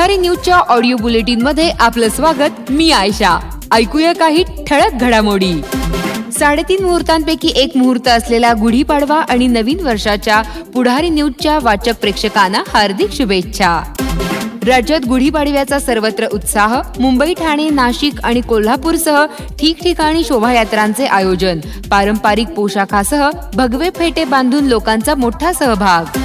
पुढारी न्यूजच्या audio bulletin मध्ये आपलं स्वागत। मी आयशा। ऐकूया काही ठळक घडामोडी। 3.5 मुहूर्तांपैकी एक मुहूर्त असलेला गुढीपाडवा आणि नवीन वर्षाच्या पुढारी न्यूजच्या वाचक प्रेक्षकांना हार्दिक शुभेच्छा। राज्यात गुढीपाडव्याचा सर्वत्र उत्साह। मुंबई, ठाणे, नाशिक आणि कोल्हापूरसह ठिकठिकाणी शोभायात्रांचे आयोजन। पारंपरिक पोशाखासह भगवे फेटे बांधून लोकांचा मोठा सहभाग।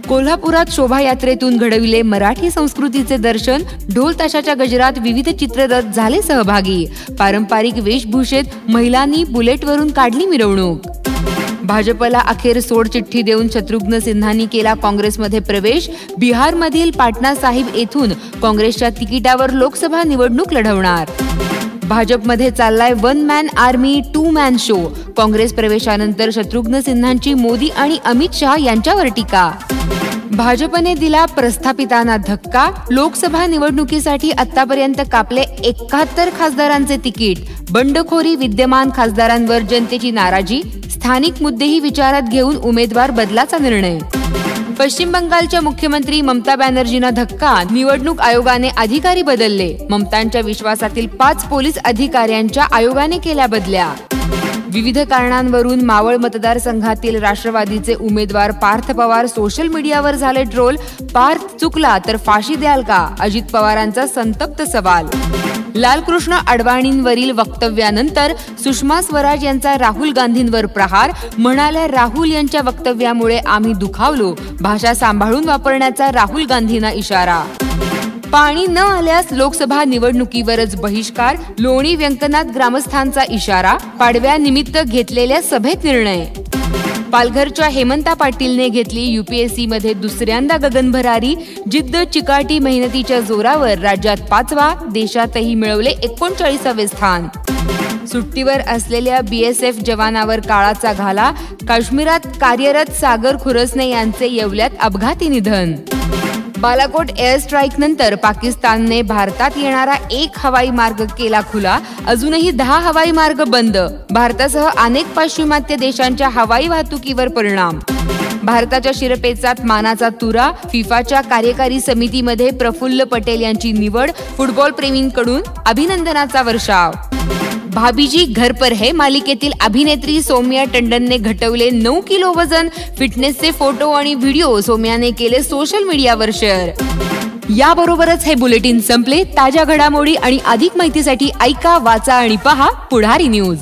कोल्हापुरात शोभायात्रेतून घडविले मराठी संस्कृतीचे दर्शन। ढोल ताशाच्या गजरात विविध चित्ररथ झाले सहभागी। पारंपरिक वेशभूषेत महिलांनी बुलेटवरून काढली मिरवणूक। भाजपला अखेर सोडचिठ्ठी देऊन शत्रुघ्न सिन्हांनी केला काँग्रेसमध्ये प्रवेश। बिहारमधील पाटणा साहिब येथून काँग्रेसच्या तिकिटावर लोकसभा निवडणूक लढवणार। भाजपमध्ये चाललाय 1 man army 2 man show. Congress प्रवेशानंतर शत्रुघ्न सिन्हांची मोदी आणि अमित शहा यांच्यावर टीका। भाजपने दिला प्रस्थापितांना धक्का। लोकसभा निवडणुकीसाठी आतापर्यंत कापले 71 खासदारांचे तिकीट। बंडखोरी विद्यमान खासदारांवर जनतेची नाराजी। स्थानिक मुद्देही विचारात घेऊन उमेदवार बदलाचा निर्णय। पश्चिम बंगालच्या मुख्यमंत्री ममता बॅनर्जींना धक्का। निवडणूक आयोगाने अधिकारी बदलले। ममतांच्या विश्वासातील 5 पोलीस अधिकाऱ्यांच्या आयोगाने केल्या बदल्या। विविध कारणांवरून मावळ मतदारसंघातील राष्ट्रवादीचे उमेदवार पार्थ पवार सोशल मीडियावर झाले ट्रोल। पार्थ चुकला तर फाशी द्याल का? अजित पवारांचा संतप्त सवाल। लालकृष्ण अडवाणींवरील वक्तव्यानंतर सुषमा स्वराज यांचा राहुल गांधींवर प्रहार। म्हणाल्या, राहुल यांच्या वक्तव्यामुळे आम्ही दुखावलो। भाषा सांभाळून वापरण्याचा राहुल गांधींना इशारा। पाणी न आल्यास लोकसभा निवडणुकीवरच बहिष्कार। लोणी व्यंकनाथ ग्रामस्थांचा इशारा। पाडव्यानिमित्त घेतलेल्या सभेत निर्णय। पालघरच्या हेमंता पाटीलने घेतली UPSC मध्ये दुसऱ्यांदा गगनभरारी। जिद्द, चिकाटी, मेहनतीच्या जोरावर राज्यात 5वा, देशातही मिळवले 39वे स्थान। सुट्टीवर असलेल्या BSF जवानावर काळाचा घाला। काश्मीरात कार्यरत सागर खुरसने यांचे येवल्यात अपघाती निधन। बालाकोट एअर स्ट्राईक नंतर पाकिस्तानने भारतात येणारा एक हवाई मार्ग केला खुला। अजूनही 10 हवाई मार्ग बंद। भारतासह अनेक पाश्चिमात्य देशांच्या हवाई वाहतुकीवर परिणाम। भारताच्या शिरपेचात मानाचा तुरा। फिफाच्या कार्यकारी समितीमध्ये प्रफुल्ल पटेल यांची निवड। फुटबॉल प्रेमींकडून अभिनंदनाचा वर्षाव। भाभीजी घर पर है मालिकेतील अभिनेत्री सौम्या टंडनने घटवले 9 किलो वजन। फिटनेसचे फोटो आणि व्हिडिओ सौम्याने केले सोशल मीडियावर शेअर। याबरोबरच हे बुलेटिन संपले। ताज्या घडामोडी आणि अधिक माहितीसाठी ऐका, वाचा आणि पहा पुढारी न्यूज।